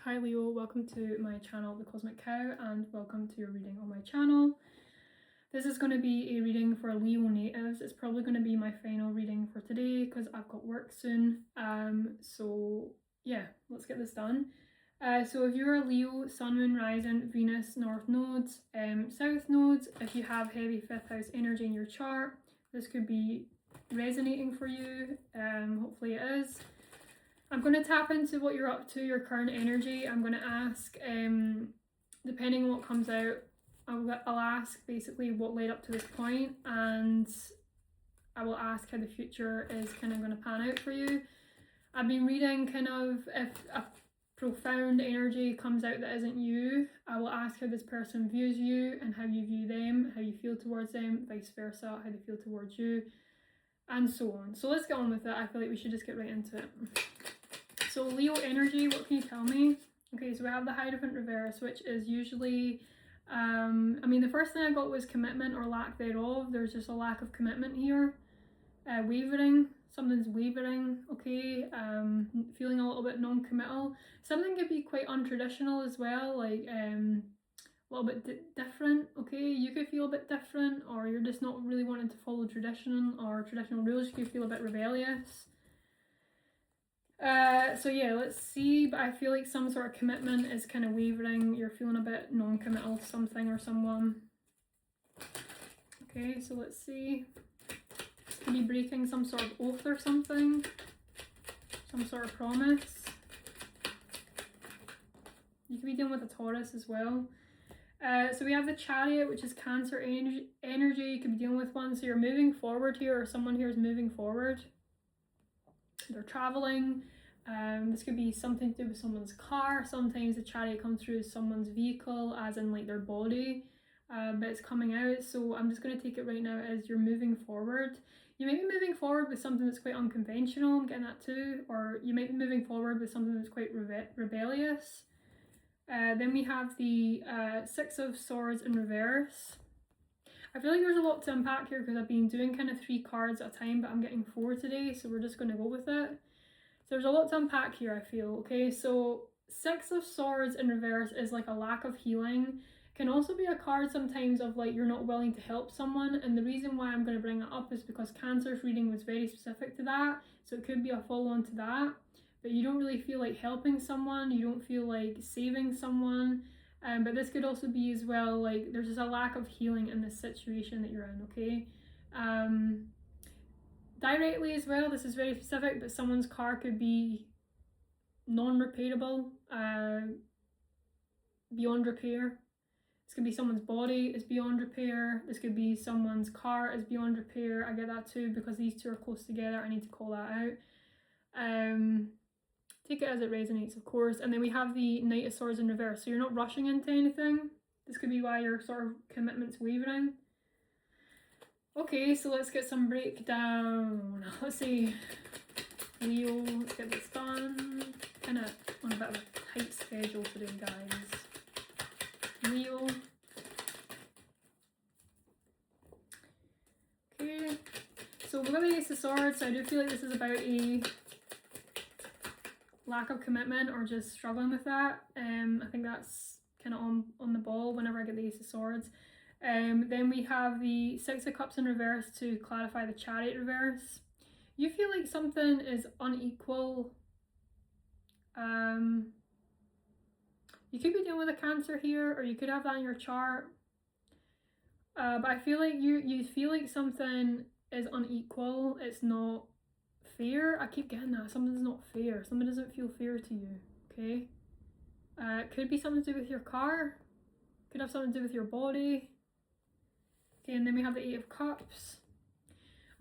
Hi Leo, welcome to my channel The Cosmic Cow and welcome to your reading on my channel. This is going to be a reading for Leo natives. It's probably going to be my final reading for today because I've got work soon. So yeah, let's get this done. So if you're a Leo, Sun, Moon, Rising, Venus, North nodes, South nodes, if you have heavy 5th house energy in your chart, this could be resonating for you. Hopefully it is. I'm going to tap into what you're up to, your current energy. I'm going to ask, depending on what comes out, I'll ask basically what led up to this point, and I will ask how the future is kind of going to pan out for you. I've been reading kind of if a profound energy comes out that isn't you, I will ask how this person views you and how you view them, how you feel towards them, vice versa, how they feel towards you, and so on. So let's get on with it. I feel like we should just get right into it. So Leo energy, what can you tell me? Okay, so we have the Hierophant reverse, which is usually, the first thing I got was commitment or lack thereof. There's just a lack of commitment here. Wavering, something's wavering, okay? Feeling a little bit non-committal. Something could be quite untraditional as well, like a little bit different, okay? You could feel a bit different, or you're just not really wanting to follow tradition or traditional rules. You could feel a bit rebellious. So yeah, let's see, but I feel like some sort of commitment is kind of wavering. You're feeling a bit non-committal to something or someone. Okay, so let's see. Could be breaking some sort of oath or something. Some sort of promise. You could be dealing with a Taurus as well. So we have the Chariot, which is Cancer energy. You could be dealing with one. So you're moving forward here, or someone here is moving forward. They're traveling. This could be something to do with someone's car. Sometimes the Chariot comes through as someone's vehicle, as in like their body, but it's coming out. So I'm just going to take it right now as you're moving forward. You might be moving forward with something that's quite unconventional, I'm getting that too, or you might be moving forward with something that's quite rebellious. Then we have the Six of Swords in reverse. I feel like there's a lot to unpack here because I've been doing kind of 3 cards at a time, but I'm getting 4 today, so we're just going to go with it. So there's a lot to unpack here, I feel. Okay, so Six of Swords in reverse is like a lack of healing. It can also be a card sometimes of like you're not willing to help someone, and the reason why I'm going to bring that up is because Cancer's reading was very specific to that, so it could be a follow-on to that, but you don't really feel like helping someone, you don't feel like saving someone. But this could also be as well, like there's just a lack of healing in this situation that you're in, okay? Directly as well, this is very specific, but someone's car could be non-repairable, beyond repair. This could be someone's body is beyond repair. This could be someone's car is beyond repair. I get that too because these two are close together. I need to call that out. Take it as it resonates, of course. And then we have the Knight of Swords in reverse. So you're not rushing into anything. This could be why your sort of commitment's wavering. Okay, so let's get some breakdown. Let's see. Leo, let's get this done. Kind of on a bit of a tight schedule today, guys. Leo. Okay, so we've got the Ace of Swords, so I do feel like this is about a lack of commitment or just struggling with that. I think that's kind of on the ball whenever I get the Ace of Swords. Then we have the Six of Cups in reverse to clarify the Chariot reverse. You feel like something is unequal. You could be dealing with a Cancer here, or you could have that in your chart. But I feel like you feel like something is unequal. It's not fair. I keep getting that. Something's not fair. Something doesn't feel fair to you, okay? It could be something to do with your car. Could have something to do with your body. Okay, and then we have the Eight of Cups.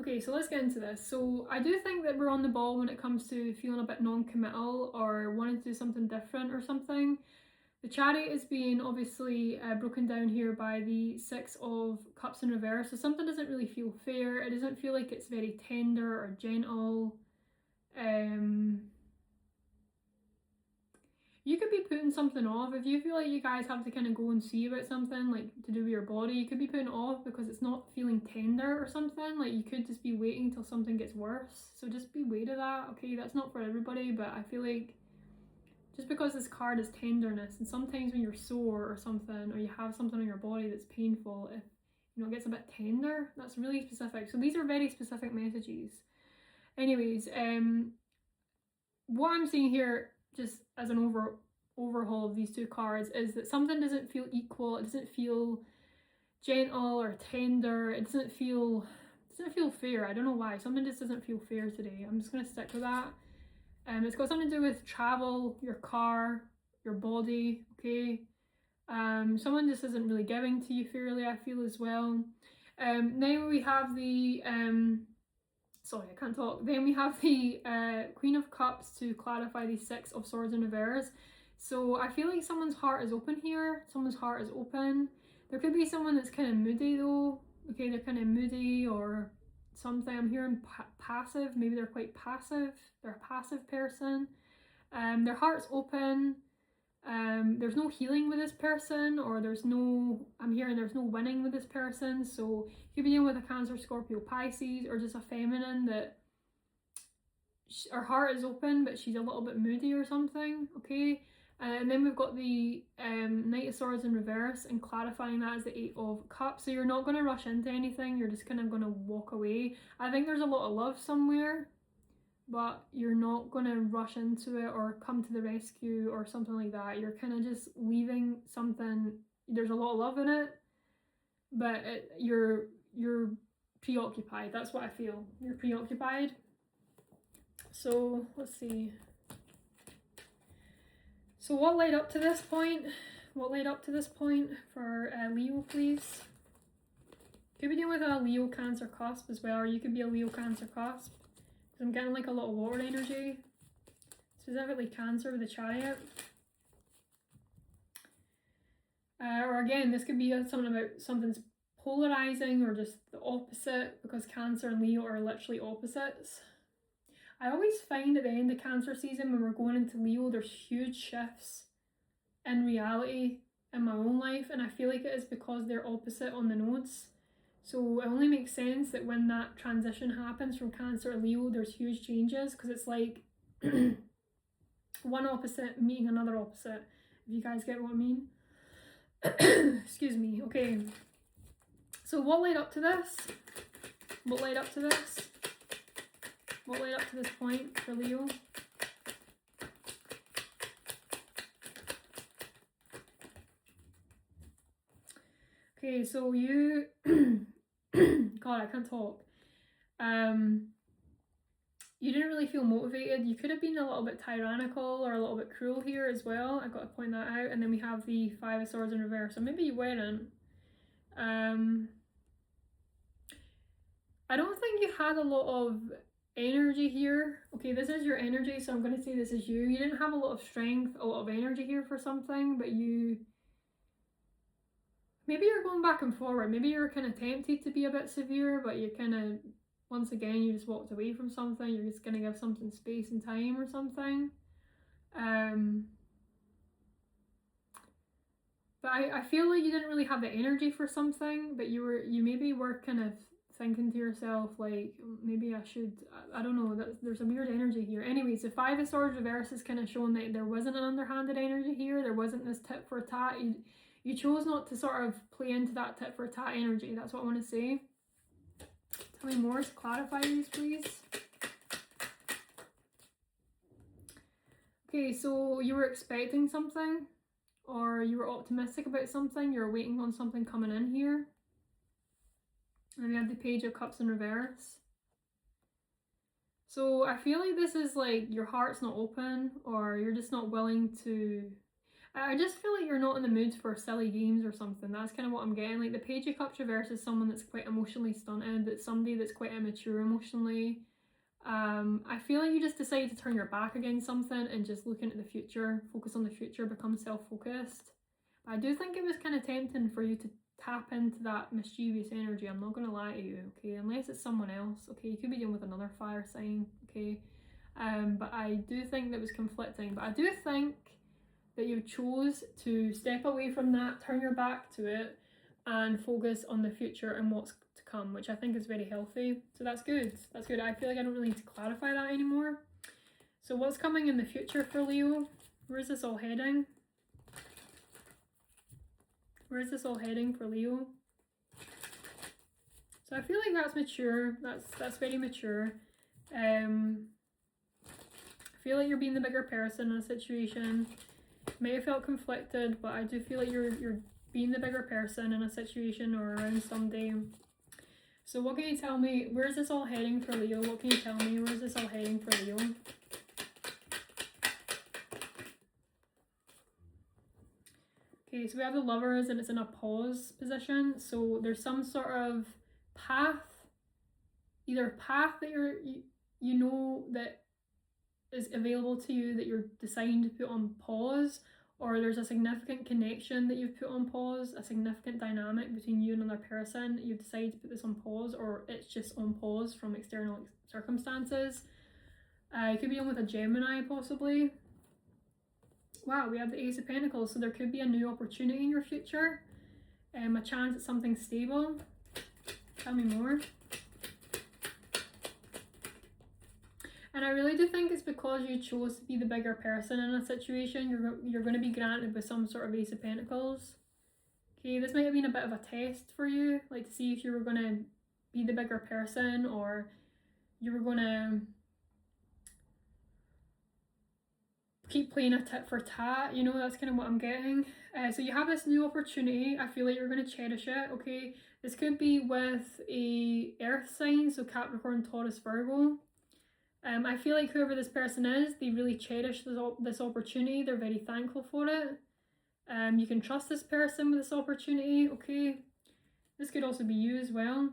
Okay, so let's get into this. So I do think that we're on the ball when it comes to feeling a bit non-committal or wanting to do something different or something. The Chariot is being obviously broken down here by the Six of Cups in reverse. So something doesn't really feel fair. It doesn't feel like it's very tender or gentle. You could be putting something off. If you feel like you guys have to kind of go and see about something like to do with your body, you could be putting it off because it's not feeling tender or something. Like you could just be waiting till something gets worse. So just be aware of that. Okay, that's not for everybody, but I feel like just because this card is tenderness, and sometimes when you're sore or something, or you have something on your body that's painful, if you know it gets a bit tender, that's really specific. So these are very specific messages. Anyways, what I'm seeing here, just as an overhaul of these two cards, is that something doesn't feel equal. It doesn't feel gentle or tender. It doesn't feel fair. I don't know why. Something just doesn't feel fair today. I'm just gonna stick with that. It's got something to do with travel, your car, your body. Okay. Someone just isn't really giving to you fairly, I feel, as well. Then we have the sorry, I can't talk. Then we have the Queen of Cups to clarify the Six of Swords in reverse. So I feel like someone's heart is open here. Someone's heart is open. There could be someone that's kind of moody though. Okay, they're kind of moody or something. I'm hearing passive. Maybe they're quite passive. They're a passive person. Their heart's open. There's no healing with this person, or I'm hearing there's no winning with this person. So you could be dealing with a Cancer, Scorpio, Pisces, or just a feminine that her heart is open but she's a little bit moody or something. Okay. And then we've got the Knight of Swords in reverse, and clarifying that as the Eight of Cups. So you're not going to rush into anything, you're just kind of going to walk away. I think there's a lot of love somewhere, but you're not going to rush into it or come to the rescue or something like that. You're kind of just leaving something. There's a lot of love in it, but you're preoccupied. That's what I feel. You're preoccupied. So let's see. So what led up to this point? What led up to this point for Leo, please? Could be dealing with a Leo Cancer cusp as well, or you could be a Leo Cancer cusp. I'm getting like a lot of water energy, specifically Cancer with the Chariot. Or again, this could be something about something's polarizing or just the opposite, because Cancer and Leo are literally opposites. I always find at the end of Cancer season, when we're going into Leo, there's huge shifts in reality in my own life, and I feel like it is because they're opposite on the nodes. So it only makes sense that when that transition happens from Cancer to Leo, there's huge changes, because it's like one opposite meeting another opposite, if you guys get what I mean. Excuse me. Okay, so what led up to this? What led up to this? What led up to this point for Leo? Okay, so you God, I can't talk. You didn't really feel motivated. You could have been a little bit tyrannical or a little bit cruel here as well. I got to point that out. And then we have the Five of Swords in reverse. So maybe you weren't. I don't think you had a lot of energy here. Okay, this is your energy, so I'm going to say this is you. You didn't have a lot of strength, a lot of energy here for something, but maybe you're going back and forward. Maybe you're kind of tempted to be a bit severe, but you kind of, once again, you just walked away from something. You're just going to give something space and time or something. But I feel like you didn't really have the energy for something, but you maybe were kind of thinking to yourself, like, maybe I should, I don't know, there's a weird energy here. Anyways, the Five of Swords reverse is kind of showing that there wasn't an underhanded energy here. There wasn't this tit for tat. You chose not to sort of play into that tit for tat energy. That's what I want to say. Tell me more to clarify these, please. Okay, so you were expecting something, or you were optimistic about something. You're waiting on something coming in here. And we have the Page of Cups in reverse. So I feel like this is like your heart's not open, or you're just not willing to... I just feel like you're not in the mood for silly games or something. That's kind of what I'm getting. Like the Page of Cups reverse is someone that's quite emotionally stunted. That's somebody that's quite immature emotionally. I feel like you just decided to turn your back against something and just look into the future, focus on the future, become self-focused. But I do think it was kind of tempting for you to tap into that mischievous energy. I'm not going to lie to you, okay? Unless it's someone else, okay? You could be dealing with another fire sign, okay? But I do think that was conflicting. But I do think that you chose to step away from that, turn your back to it, and focus on the future and what's to come, which I think is very healthy. So that's good. That's good. I feel like I don't really need to clarify that anymore. So what's coming in the future for Leo? Where's this all heading? Where's this all heading for Leo? So I feel like that's mature. That's very mature. I feel like you're being the bigger person in a situation. May have felt conflicted, but I do feel like you're being the bigger person in a situation or around somebody. So what can you tell me? Where's this all heading for Leo? What can you tell me? Where's this all heading for Leo? Okay, so we have the Lovers and it's in a pause position. So there's some sort of path, either path that you know that is available to you that you're deciding to put on pause, or there's a significant connection that you've put on pause, a significant dynamic between you and another person. You've decided to put this on pause, or it's just on pause from external circumstances. You could be on with a Gemini possibly. Wow, we have the Ace of Pentacles, so there could be a new opportunity in your future, a chance at something stable. Tell me more. And I really do think it's because you chose to be the bigger person in a situation, you're going to be granted with some sort of Ace of Pentacles. Okay, this might have been a bit of a test for you, like to see if you were going to be the bigger person or you were going to keep playing a tit for tat, you know, that's kind of what I'm getting. So you have this new opportunity. I feel like you're going to cherish it, okay? This could be with a earth sign, so Capricorn, Taurus, Virgo. I feel like whoever this person is, they really cherish this opportunity. They're very thankful for it. You can trust this person with this opportunity, okay? This could also be you as well.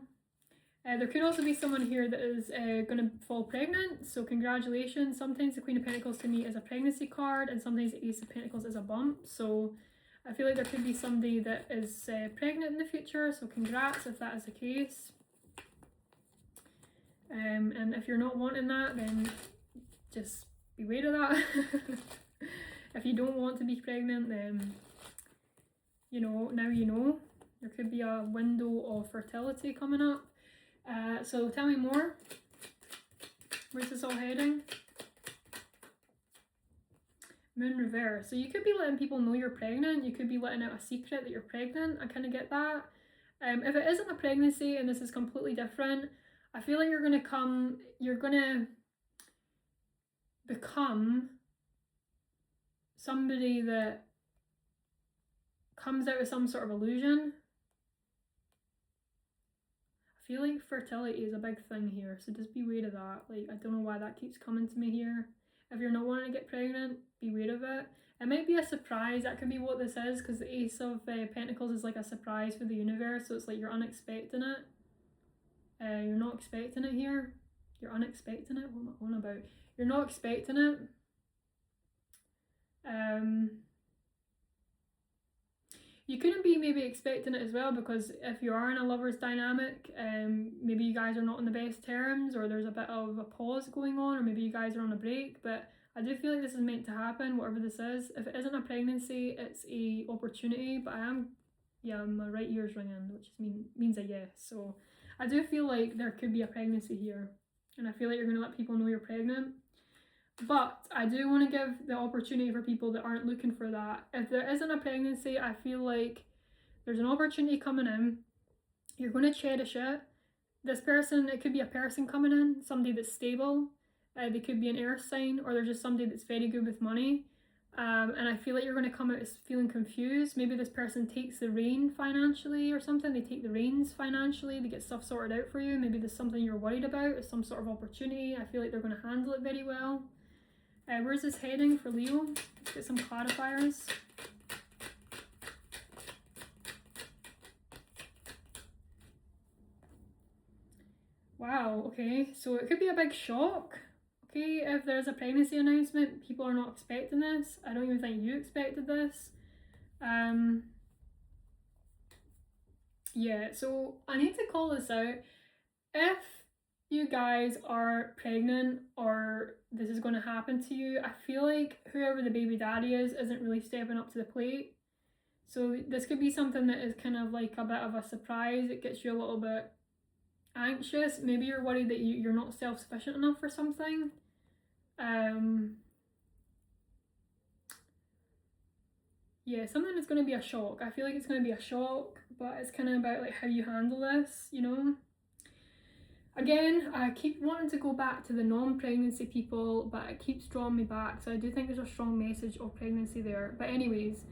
There could also be someone here that is going to fall pregnant, so congratulations. Sometimes the Queen of Pentacles to me is a pregnancy card, and sometimes the Ace of Pentacles is a bump. So I feel like there could be somebody that is pregnant in the future, so congrats if that is the case. And if you're not wanting that, then just beware of that. If you don't want to be pregnant, then you know, now you know. There could be a window of fertility coming up. So tell me more. Where's this all heading? Moon reverse. So you could be letting people know you're pregnant. You could be letting out a secret that you're pregnant. I kind of get that. If it isn't a pregnancy and this is completely different, I feel like you're going to become somebody that comes out with some sort of illusion. I feel like fertility is a big thing here, so just beware of that. Like, I don't know why that keeps coming to me here. If you're not wanting to get pregnant, beware of it. It might be a surprise. That could be what this is, because the Ace of Pentacles is like a surprise for the universe, so it's like you're unexpecting it. You're not expecting it here. You're unexpecting it? What am I on about? You're not expecting it. You couldn't be maybe expecting it as well, because if you are in a lover's dynamic, maybe you guys are not on the best terms, or there's a bit of a pause going on, or maybe you guys are on a break. But I do feel like this is meant to happen, whatever this is. If it isn't a pregnancy, it's a opportunity. But my right ear's ringing, which means a yes. So I do feel like there could be a pregnancy here, and I feel like you're going to let people know you're pregnant. But I do want to give the opportunity for people that aren't looking for that. If there isn't a pregnancy, I feel like there's an opportunity coming in. You're going to cherish it. This person, it could be a person coming in, somebody that's stable. They could be an earth sign, or they're just somebody that's very good with money. And I feel like you're going to come out as feeling confused. Maybe this person takes the reign financially or something. They take the reins financially. They get stuff sorted out for you. Maybe there's something you're worried about, or some sort of opportunity. I feel like they're going to handle it very well. Where's this heading for Leo? Let's get some clarifiers. Wow, okay, so it could be a big shock. Okay, if there's a pregnancy announcement, people are not expecting this. I don't even think you expected this. Yeah, so I need to call this out. If you guys are pregnant or this is going to happen to you, I feel like whoever the baby daddy is isn't really stepping up to the plate. So this could be something that is kind of like a bit of a surprise. It gets you a little bit anxious. Maybe you're worried that you're not self-sufficient enough for something. yeah, something that's going to be a shock. I feel like it's going to be a shock, but it's kind of about like how you handle this, you know. Again, I keep wanting to go back to the non-pregnancy people, but it keeps drawing me back. So I do think there's a strong message of pregnancy there. But anyways,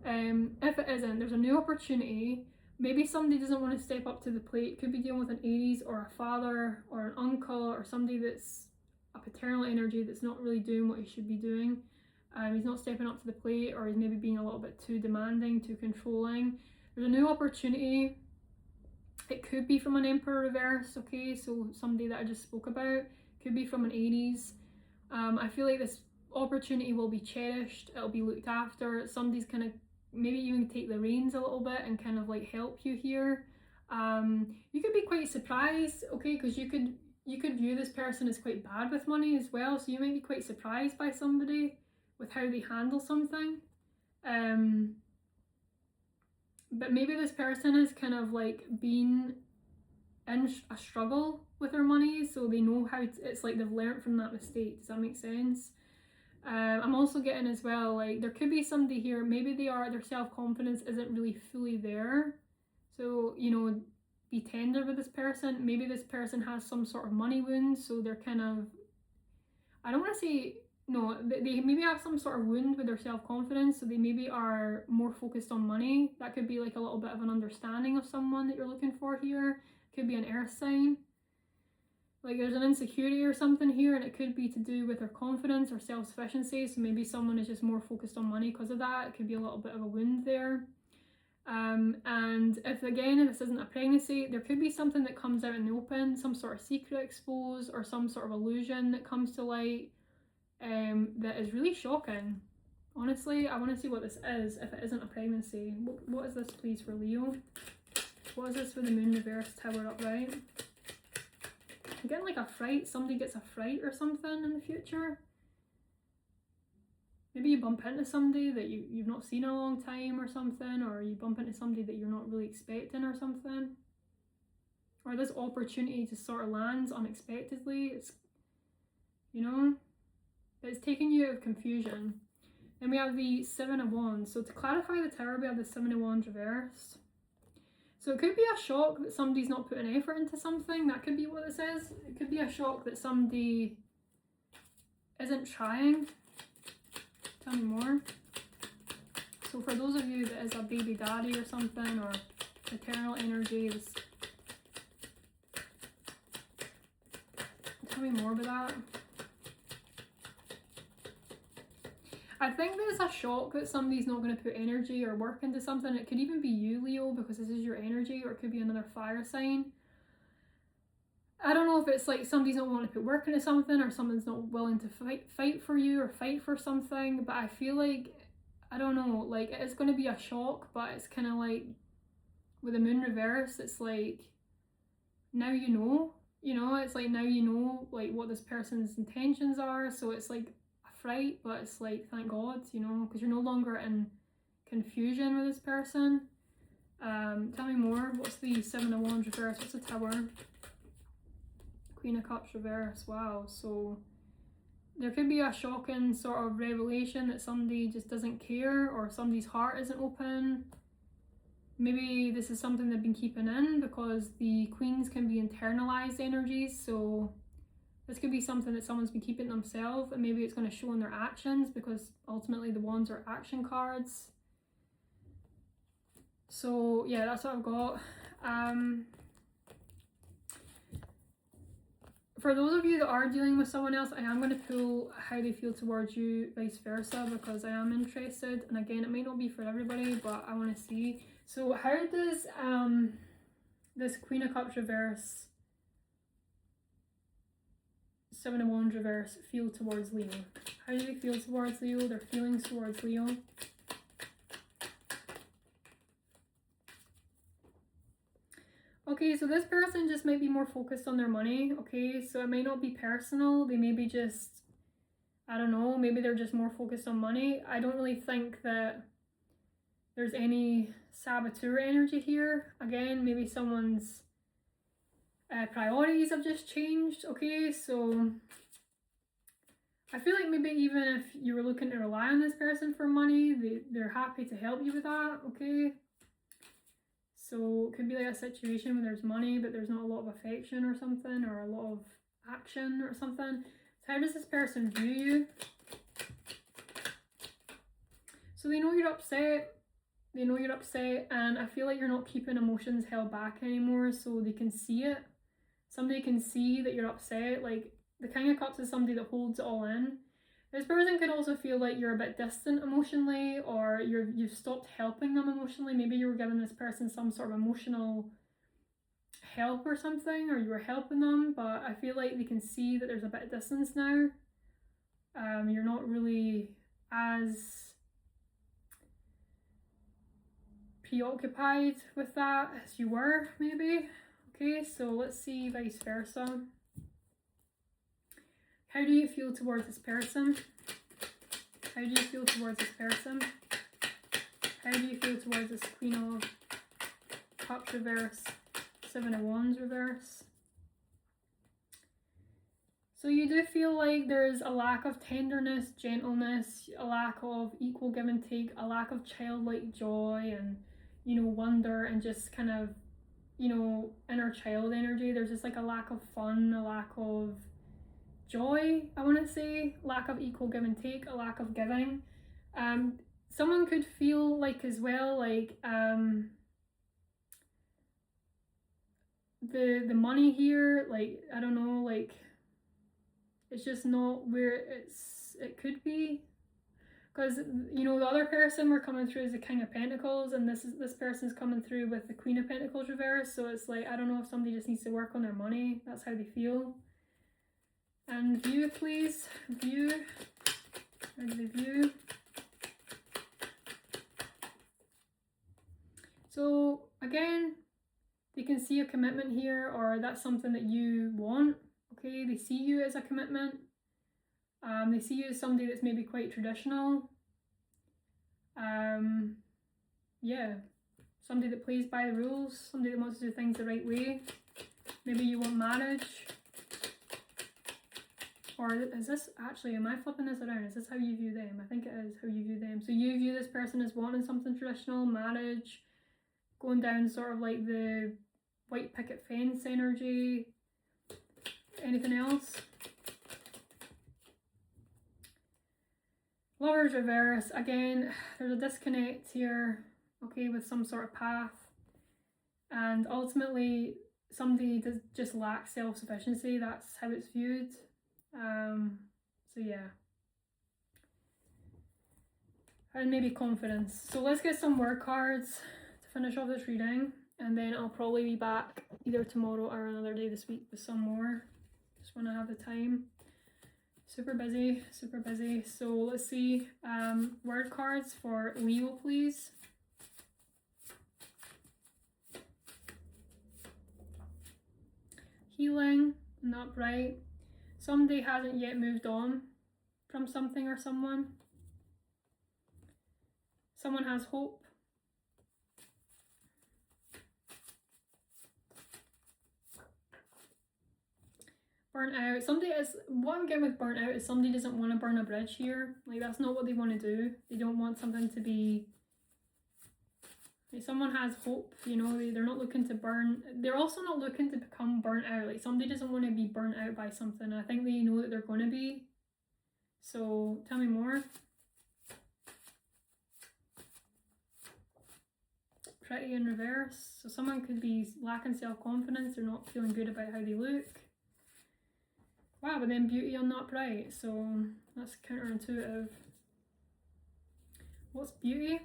if it isn't, there's a new opportunity. Maybe somebody doesn't want to step up to the plate. Could be dealing with an Aries or a father or an uncle or somebody that's a paternal energy that's not really doing what he should be doing. He's not stepping up to the plate, or he's maybe being a little bit too demanding, too controlling. There's a new opportunity. It could be from an Emperor reverse, okay, so somebody that I just spoke about. Could be from an Aries. I feel like this opportunity will be cherished, it'll be looked after. Somebody's kind of maybe even take the reins a little bit and kind of like help you here. You could be quite surprised, okay, because you could view this person as quite bad with money as well, so you might be quite surprised by somebody with how they handle something. But maybe this person has kind of like been in a struggle with their money, so they know how it's like they've learned from that mistake. Does that make sense? I'm also getting as well, like there could be somebody here, maybe their self-confidence isn't really fully there. So, you know, be tender with this person. Maybe this person has some sort of money wound, so they're kind of, I don't want to say, no, they maybe have some sort of wound with their self-confidence, so they maybe are more focused on money. That could be like a little bit of an understanding of someone that you're looking for here. Could be an earth sign. Like there's an insecurity or something here, and it could be to do with their confidence or self-sufficiency. So maybe someone is just more focused on money because of that. It could be a little bit of a wound there. And if this isn't a pregnancy, there could be something that comes out in the open, some sort of secret exposed or some sort of illusion that comes to light. That is really shocking. Honestly, I want to see what this is if it isn't a pregnancy. What is this, please, for Leo? What is this for the moon reverse, tower upright? I'm getting like a fright. Somebody gets a fright or something in the future. Maybe you bump into somebody that you've not seen in a long time or something, or you bump into somebody that you're not really expecting or something. Or this opportunity just sort of lands unexpectedly. It's, you know, it's taking you out of confusion. Then we have the Seven of Wands. So to clarify the tower, we have the Seven of Wands reversed. So it could be a shock that somebody's not putting effort into something. That could be what this is. It could be a shock that somebody isn't trying. Tell me more. So for those of you that is a baby daddy or something, or maternal energy, tell me more about that. I think there's a shock that somebody's not going to put energy or work into something. It could even be you, Leo, because this is your energy, or it could be another fire sign. I don't know if it's like somebody's not willing to put work into something, or someone's not willing to fight for you or fight for something, but I feel like, I don't know, like it's going to be a shock, but it's kind of like with the moon reverse, it's like now you know, it's like now you know like what this person's intentions are, so it's like a fright, but it's like thank God, you know, because you're no longer in confusion with this person. Tell me more. What's the Seven of Wands reverse? What's the tower? Queen of Cups reverse. Wow, so there could be a shocking sort of revelation that somebody just doesn't care, or somebody's heart isn't open. Maybe this is something they've been keeping in, because the queens can be internalized energies, so this could be something that someone's been keeping themselves, and maybe it's going to show in their actions, because ultimately the wands are action cards. So yeah, that's what I've got. For those of you that are dealing with someone else, I am going to pull how they feel towards you, vice versa, because I am interested. And again, it may not be for everybody, but I want to see. So how does this Queen of Cups reverse, Seven of Wands reverse feel towards Leo? How do they feel towards Leo? Their feelings towards Leo. Okay, so this person just might be more focused on their money, okay? So it might not be personal. They may be just, I don't know, maybe they're just more focused on money. I don't really think that there's any saboteur energy here. Again, maybe someone's priorities have just changed, okay? So I feel like maybe even if you were looking to rely on this person for money, they're happy to help you with that, okay? So it could be like a situation where there's money, but there's not a lot of affection or something, or a lot of action or something. So how does this person view you? So they know you're upset. They know you're upset, and I feel like you're not keeping emotions held back anymore, so they can see it. Somebody can see that you're upset. Like, the King of Cups is somebody that holds it all in. This person could also feel like you're a bit distant emotionally, or you've stopped helping them emotionally. Maybe you were giving this person some sort of emotional help or something, or you were helping them, but I feel like they can see that there's a bit of distance now. You're not really as preoccupied with that as you were, maybe. Okay, so let's see vice versa. How do you feel towards this person? How do you feel towards this person? How do you feel towards this Queen of Cups reverse, Seven of Wands reverse? So you do feel like there's a lack of tenderness, gentleness, a lack of equal give and take, a lack of childlike joy and, you know, wonder and just kind of, you know, inner child energy. There's just like a lack of fun, a lack of joy, I want to say, lack of equal give and take, a lack of giving. Someone could feel like as well, like the money here, like, I don't know, like, it's just not where it could be, because, you know, the other person we're coming through is the King of Pentacles, and this person's coming through with the Queen of Pentacles reverse. So it's like, I don't know if somebody just needs to work on their money. That's how they feel. And view, please. View. How do they view? So again, they can see a commitment here, or that's something that you want. Okay, they see you as a commitment. They see you as somebody that's maybe quite traditional. Yeah, somebody that plays by the rules, somebody that wants to do things the right way. Maybe you want marriage. Or is this actually, am I flipping this around? Is this how you view them? I think it is how you view them. So you view this person as wanting something traditional, marriage, going down sort of like the white picket fence energy. Anything else? Lovers reverse. Again, there's a disconnect here, okay, with some sort of path. And ultimately, somebody does just lack self-sufficiency. That's how it's viewed. So yeah. And maybe confidence. So let's get some word cards to finish off this reading. And then I'll probably be back either tomorrow or another day this week with some more. Just when I have the time. Super busy, super busy. So let's see, word cards for Leo, please. Healing, not bright. Somebody hasn't yet moved on from something or someone. Someone has hope. Burnt out. Somebody is, what I'm getting with burnt out is somebody doesn't want to burn a bridge here. Like, that's not what they want to do. They don't want something to be, like, someone has hope, you know, they're not looking to burn. They're also not looking to become burnt out. Like, somebody doesn't want to be burnt out by something. I think they know that they're going to be. So tell me more. Pretty in reverse. So someone could be lacking self-confidence. They're not feeling good about how they look. Wow, but then beauty on not bright. So that's counterintuitive. What's beauty?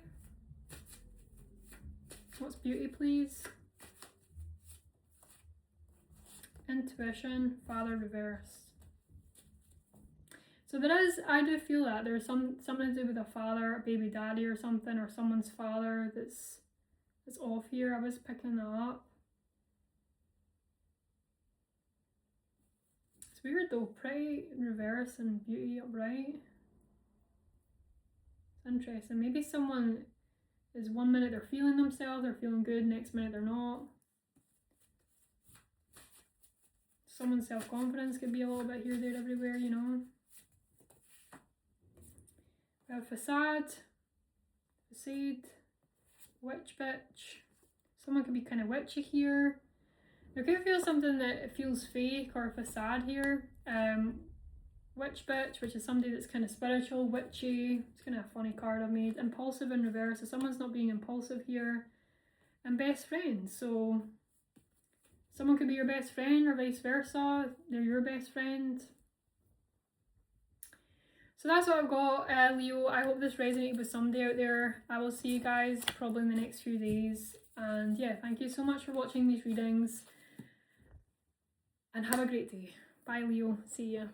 What's beauty, please? Intuition, father reverse. So there is, I do feel that there's something to do with a father, a baby daddy or something, or someone's father that's off here. I was picking that up. It's weird though, pretty in reverse and beauty upright. It's interesting. Maybe someone is 1 minute they're feeling themselves, they're feeling good, next minute they're not. Someone's self-confidence could be a little bit here, there, everywhere, you know. Facade, witch bitch. Someone could be kind of witchy here. There could feel something that feels fake or facade here. Witch bitch, which is somebody that's kind of spiritual, witchy. It's kind of a funny card I've made. Impulsive in reverse, so someone's not being impulsive here. And best friend, so someone could be your best friend or vice versa. They're your best friend. So that's what I've got, Leo. I hope this resonated with somebody out there. I will see you guys probably in the next few days. And yeah, thank you so much for watching these readings. And have a great day. Bye, Leo. See ya.